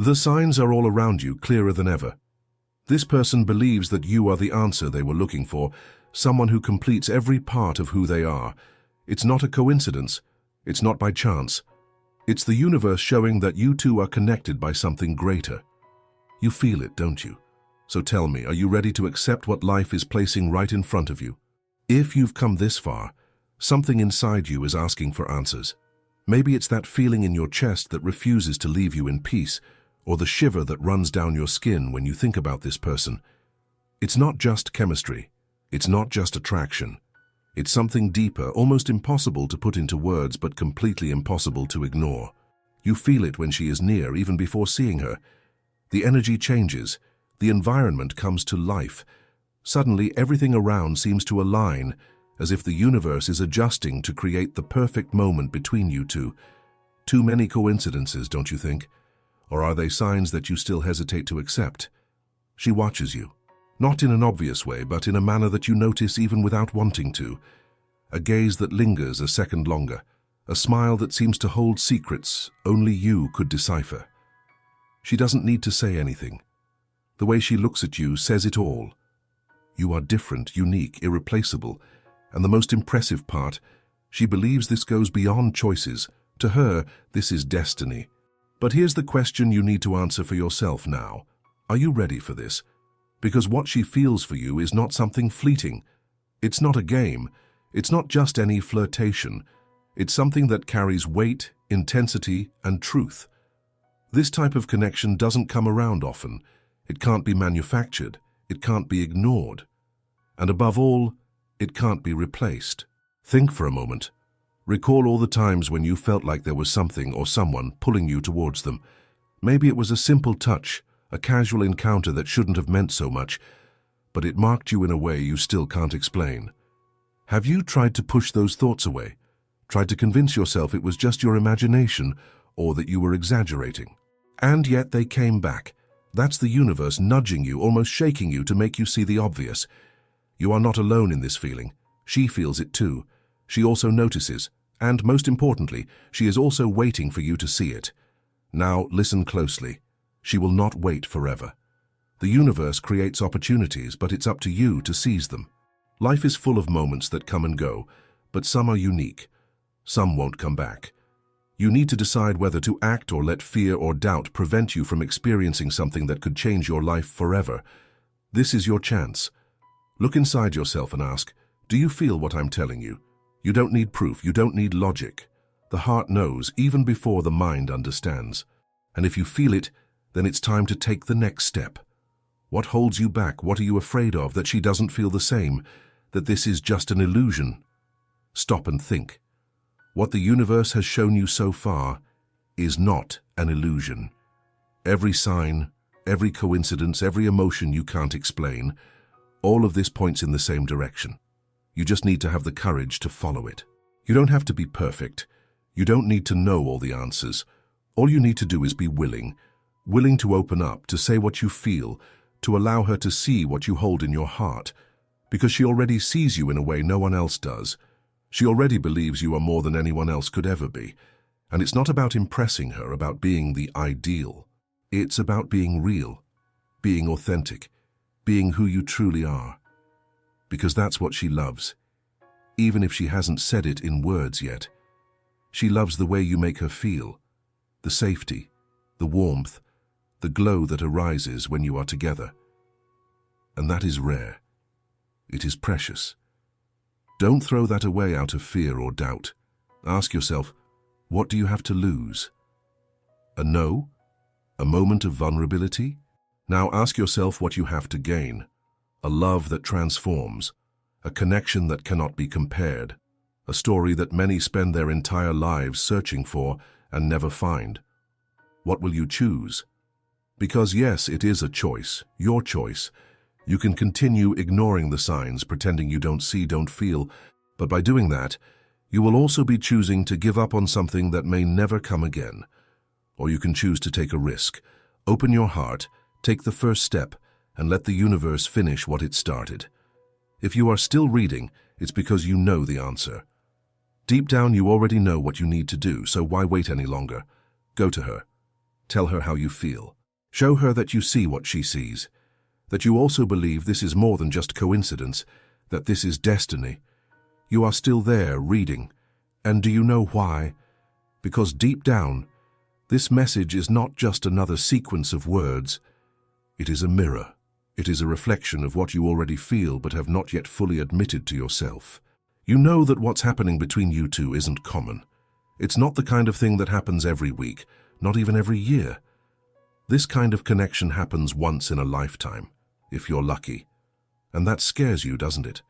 The signs are all around you, clearer than ever. This person believes that you are the answer they were looking for, someone who completes every part of who they are. It's not a coincidence. It's not by chance. It's the universe showing that you two are connected by something greater. You feel it, don't you? So tell me, are you ready to accept what life is placing right in front of you? If you've come this far, something inside you is asking for answers. Maybe it's that feeling in your chest that refuses to leave you in peace, or the shiver that runs down your skin when you think about this person. It's not just chemistry. It's not just attraction. It's something deeper, almost impossible to put into words, but completely impossible to ignore. You feel it when she is near, even before seeing her. The energy changes. The environment comes to life. Suddenly, everything around seems to align, as if the universe is adjusting to create the perfect moment between you two. Too many coincidences, don't you think? Or are they signs that you still hesitate to accept? She watches you. Not in an obvious way, but in a manner that you notice even without wanting to. A gaze that lingers a second longer. A smile that seems to hold secrets only you could decipher. She doesn't need to say anything. The way she looks at you says it all. You are different, unique, irreplaceable. And the most impressive part, she believes this goes beyond choices. To her, this is destiny. But here's the question you need to answer for yourself now. Are you ready for this? Because what she feels for you is not something fleeting. It's not a game. It's not just any flirtation. It's something that carries weight, intensity, and truth. This type of connection doesn't come around often. It can't be manufactured. It can't be ignored. And above all, it can't be replaced. Think for a moment. Recall all the times when you felt like there was something or someone pulling you towards them. Maybe it was a simple touch, a casual encounter that shouldn't have meant so much, but it marked you in a way you still can't explain. Have you tried to push those thoughts away? Tried to convince yourself it was just your imagination or that you were exaggerating? And yet they came back. That's the universe nudging you, almost shaking you to make you see the obvious. You are not alone in this feeling. She feels it too. She also notices, and most importantly, she is also waiting for you to see it. Now, listen closely. She will not wait forever. The universe creates opportunities, but it's up to you to seize them. Life is full of moments that come and go, but some are unique. Some won't come back. You need to decide whether to act or let fear or doubt prevent you from experiencing something that could change your life forever. This is your chance. Look inside yourself and ask, do you feel what I'm telling you? You don't need proof, you don't need logic. The heart knows even before the mind understands. And if you feel it, then it's time to take the next step. What holds you back? What are you afraid of? That she doesn't feel the same? That this is just an illusion? Stop and think. What the universe has shown you so far is not an illusion. Every sign, every coincidence, every emotion you can't explain, all of this points in the same direction. You just need to have the courage to follow it. You don't have to be perfect. You don't need to know all the answers. All you need to do is be willing to open up, to say what you feel, to allow her to see what you hold in your heart, because she already sees you in a way no one else does. She already believes you are more than anyone else could ever be. And it's not about impressing her, about being the ideal. It's about being real, being authentic, being who you truly are. Because that's what she loves, even if she hasn't said it in words yet. She loves the way you make her feel, the safety, the warmth, the glow that arises when you are together. And that is rare. It is precious. Don't throw that away out of fear or doubt. Ask yourself, what do you have to lose? A no? A moment of vulnerability? Now ask yourself what you have to gain. A love that transforms, a connection that cannot be compared, a story that many spend their entire lives searching for and never find. What will you choose? Because yes, it is a choice, your choice. You can continue ignoring the signs, pretending you don't see, don't feel, but by doing that, you will also be choosing to give up on something that may never come again. Or you can choose to take a risk, open your heart, take the first step, and let the universe finish what it started. If you are still reading, it's because you know the answer. Deep down, you already know what you need to do, so why wait any longer? Go to her. Tell her how you feel. Show her that you see what she sees, that you also believe this is more than just coincidence, that this is destiny. You are still there, reading. And do you know why? Because deep down, this message is not just another sequence of words. It is a mirror. It is a reflection of what you already feel but have not yet fully admitted to yourself. You know that what's happening between you two isn't common. It's not the kind of thing that happens every week, not even every year. This kind of connection happens once in a lifetime, if you're lucky. And that scares you, doesn't it?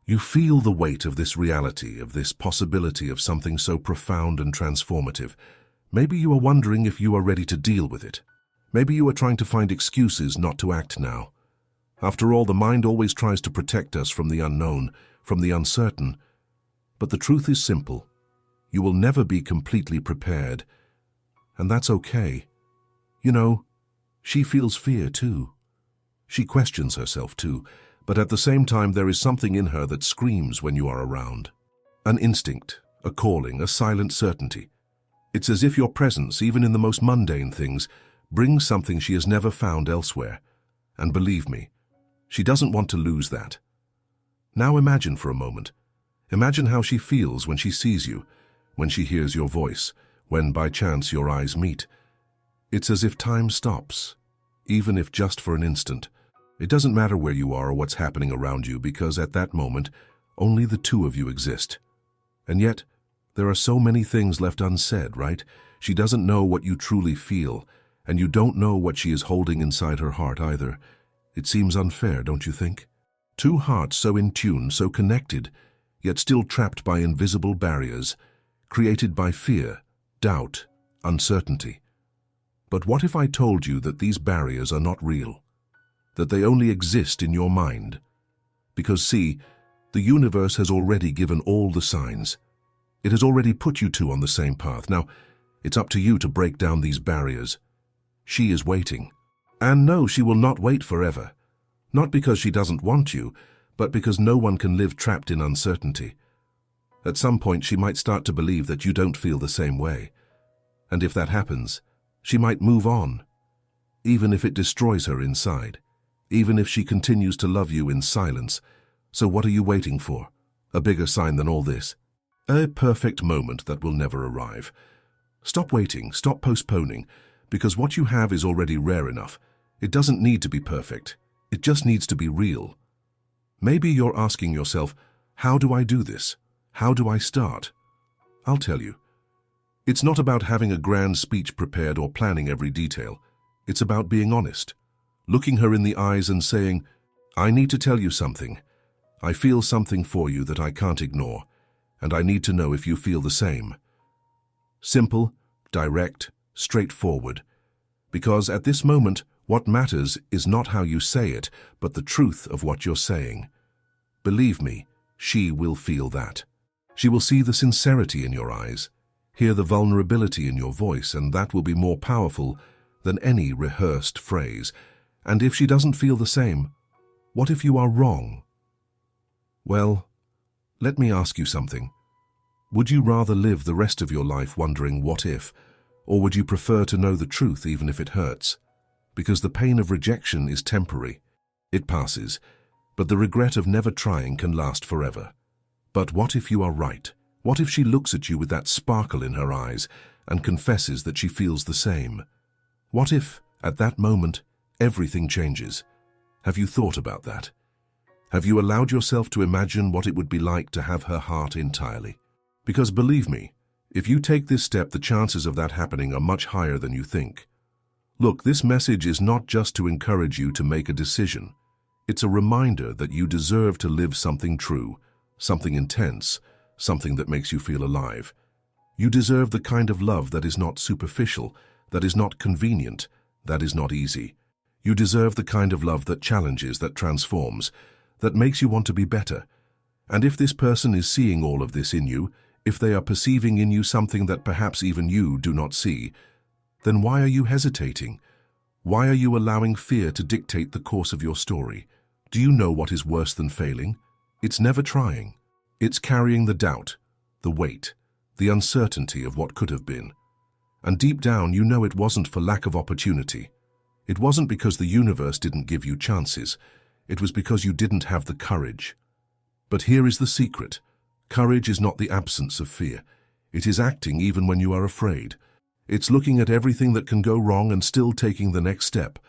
You feel the weight of this reality, of this possibility of something so profound and transformative. Maybe you are wondering if you are ready to deal with it. Maybe you are trying to find excuses not to act now. After all, the mind always tries to protect us from the unknown, from the uncertain. But the truth is simple. You will never be completely prepared. And that's okay. You know, she feels fear too. She questions herself too, but at the same time there is something in her that screams when you are around. An instinct, a calling, a silent certainty. It's as if your presence, even in the most mundane things, brings something she has never found elsewhere. And believe me, she doesn't want to lose that. Now imagine for a moment. Imagine how she feels when she sees you, when she hears your voice, when by chance your eyes meet. It's as if time stops, even if just for an instant. It doesn't matter where you are or what's happening around you, because at that moment, only the two of you exist. And yet, there are so many things left unsaid, right? She doesn't know what you truly feel, and you don't know what she is holding inside her heart either. It seems unfair, don't you think? Two hearts so in tune, so connected, yet still trapped by invisible barriers, created by fear, doubt, uncertainty. But what if I told you that these barriers are not real? That they only exist in your mind? Because see, the universe has already given all the signs. It has already put you two on the same path. Now, it's up to you to break down these barriers. She is waiting. And no, she will not wait forever. Not because she doesn't want you, but because no one can live trapped in uncertainty. At some point, she might start to believe that you don't feel the same way. And if that happens, she might move on, even if it destroys her inside, even if she continues to love you in silence. So what are you waiting for? A bigger sign than all this? A perfect moment that will never arrive. Stop waiting, stop postponing, because what you have is already rare enough. It doesn't need to be perfect. It just needs to be real. Maybe you're asking yourself, how do I do this? How do I start? I'll tell you. It's not about having a grand speech prepared or planning every detail. It's about being honest, looking her in the eyes and saying, I need to tell you something. I feel something for you that I can't ignore, and I need to know if you feel the same. Simple, direct, straightforward. Because at this moment, what matters is not how you say it, but the truth of what you're saying. Believe me, she will feel that. She will see the sincerity in your eyes, hear the vulnerability in your voice, and that will be more powerful than any rehearsed phrase. And if she doesn't feel the same, what if you are wrong? Well, let me ask you something. Would you rather live the rest of your life wondering what if, or would you prefer to know the truth even if it hurts? Because the pain of rejection is temporary. It passes, but the regret of never trying can last forever. But what if you are right? What if she looks at you with that sparkle in her eyes and confesses that she feels the same? What if, at that moment, everything changes? Have you thought about that? Have you allowed yourself to imagine what it would be like to have her heart entirely? Because believe me, if you take this step, the chances of that happening are much higher than you think. Look, this message is not just to encourage you to make a decision. It's a reminder that you deserve to live something true, something intense, something that makes you feel alive. You deserve the kind of love that is not superficial, that is not convenient, that is not easy. You deserve the kind of love that challenges, that transforms, that makes you want to be better. And if this person is seeing all of this in you, if they are perceiving in you something that perhaps even you do not see, then why are you hesitating? Why are you allowing fear to dictate the course of your story? Do you know what is worse than failing? It's never trying. It's carrying the doubt, the weight, the uncertainty of what could have been. And deep down, you know it wasn't for lack of opportunity. It wasn't because the universe didn't give you chances. It was because you didn't have the courage. But here is the secret. Courage is not the absence of fear. It is acting even when you are afraid. It's looking at everything that can go wrong and still taking the next step.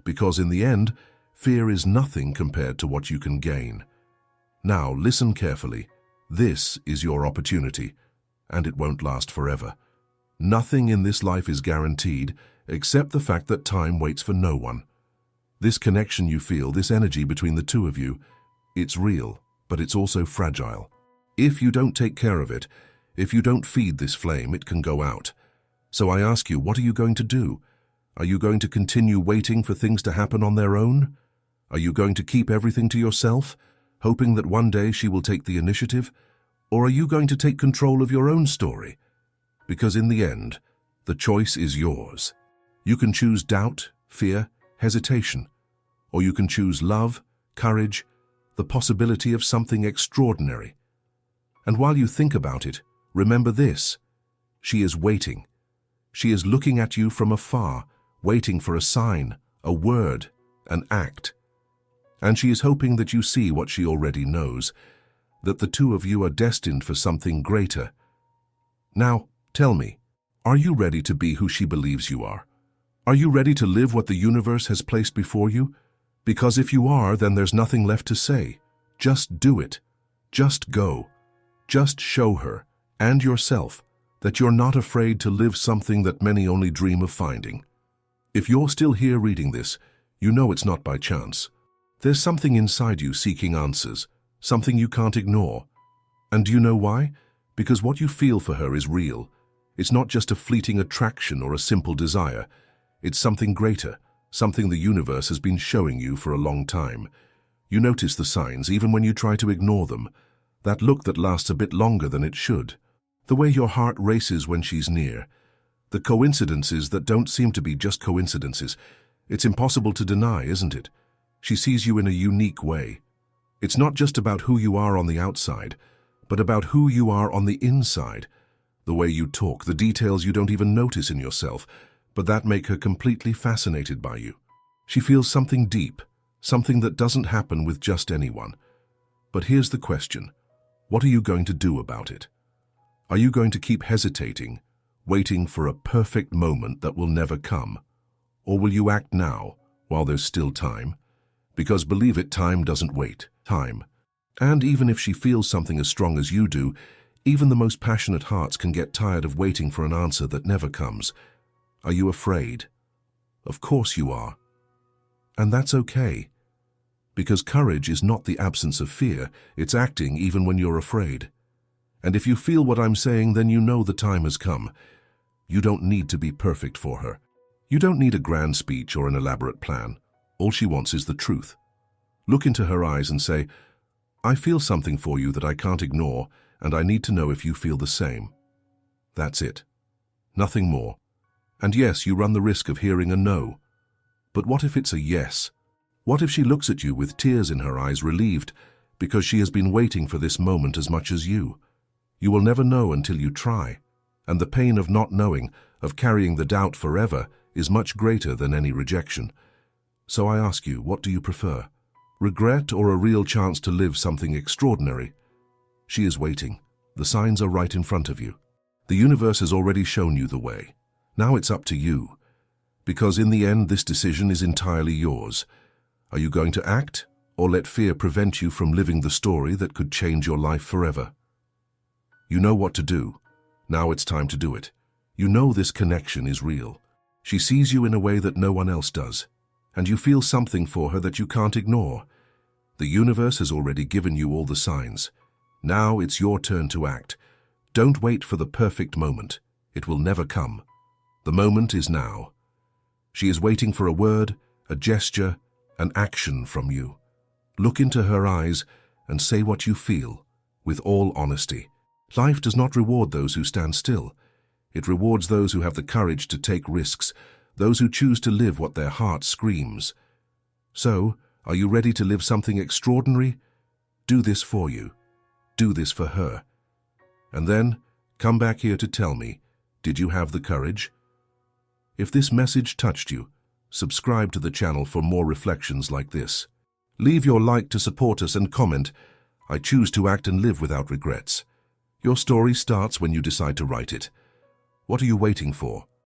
Because in the end, fear is nothing compared to what you can gain. Now, listen carefully. This is your opportunity, and it won't last forever. Nothing in this life is guaranteed, except the fact that time waits for no one. This connection you feel, this energy between the two of you, it's real, but it's also fragile. If you don't take care of it, if you don't feed this flame, it can go out. So I ask you, what are you going to do? Are you going to continue waiting for things to happen on their own? Are you going to keep everything to yourself, hoping that one day she will take the initiative? Or are you going to take control of your own story? Because in the end, the choice is yours. You can choose doubt, fear, hesitation, or you can choose love, courage, the possibility of something extraordinary. And while you think about it, remember this: she is waiting. She is looking at you from afar, waiting for a sign, a word, an act. And she is hoping that you see what she already knows, that the two of you are destined for something greater. Now, tell me, are you ready to be who she believes you are? Are you ready to live what the universe has placed before you? Because if you are, then there's nothing left to say. Just do it. Just go. Just show her, and yourself, that you're not afraid to live something that many only dream of finding. If you're still here reading this, you know it's not by chance. There's something inside you seeking answers, something you can't ignore. And do you know why? Because what you feel for her is real. It's not just a fleeting attraction or a simple desire. It's something greater, something the universe has been showing you for a long time. You notice the signs even when you try to ignore them. That look that lasts a bit longer than it should. The way your heart races when she's near. The coincidences that don't seem to be just coincidences. It's impossible to deny, isn't it? She sees you in a unique way. It's not just about who you are on the outside, but about who you are on the inside. The way you talk, the details you don't even notice in yourself, but that make her completely fascinated by you. She feels something deep, something that doesn't happen with just anyone. But here's the question. What are you going to do about it? Are you going to keep hesitating, waiting for a perfect moment that will never come? Or will you act now, while there's still time? Because believe it, time doesn't wait. Time. And even if she feels something as strong as you do, even the most passionate hearts can get tired of waiting for an answer that never comes. Are you afraid? Of course you are. And that's okay. Because courage is not the absence of fear, it's acting even when you're afraid. And if you feel what I'm saying, then you know the time has come. You don't need to be perfect for her. You don't need a grand speech or an elaborate plan. All she wants is the truth. Look into her eyes and say, I feel something for you that I can't ignore, and I need to know if you feel the same. That's it. Nothing more. And yes, you run the risk of hearing a no. But what if it's a yes? What if she looks at you with tears in her eyes, relieved, because she has been waiting for this moment as much as you? You will never know until you try, and the pain of not knowing, of carrying the doubt forever, is much greater than any rejection. So I ask you, what do you prefer? Regret or a real chance to live something extraordinary? She is waiting. The signs are right in front of you. The universe has already shown you the way. Now it's up to you. Because in the end, this decision is entirely yours. Are you going to act, or let fear prevent you from living the story that could change your life forever? You know what to do. Now it's time to do it. You know this connection is real. She sees you in a way that no one else does, and you feel something for her that you can't ignore. The universe has already given you all the signs. Now it's your turn to act. Don't wait for the perfect moment. It will never come. The moment is now. She is waiting for a word, a gesture, an action from you. Look into her eyes and say what you feel, with all honesty. Life does not reward those who stand still. It rewards those who have the courage to take risks, those who choose to live what their heart screams. So, are you ready to live something extraordinary? Do this for you. Do this for her. And then, come back here to tell me, did you have the courage? If this message touched you, subscribe to the channel for more reflections like this. Leave your like to support us and comment, "I choose to act and live without regrets." Your story starts when you decide to write it. What are you waiting for?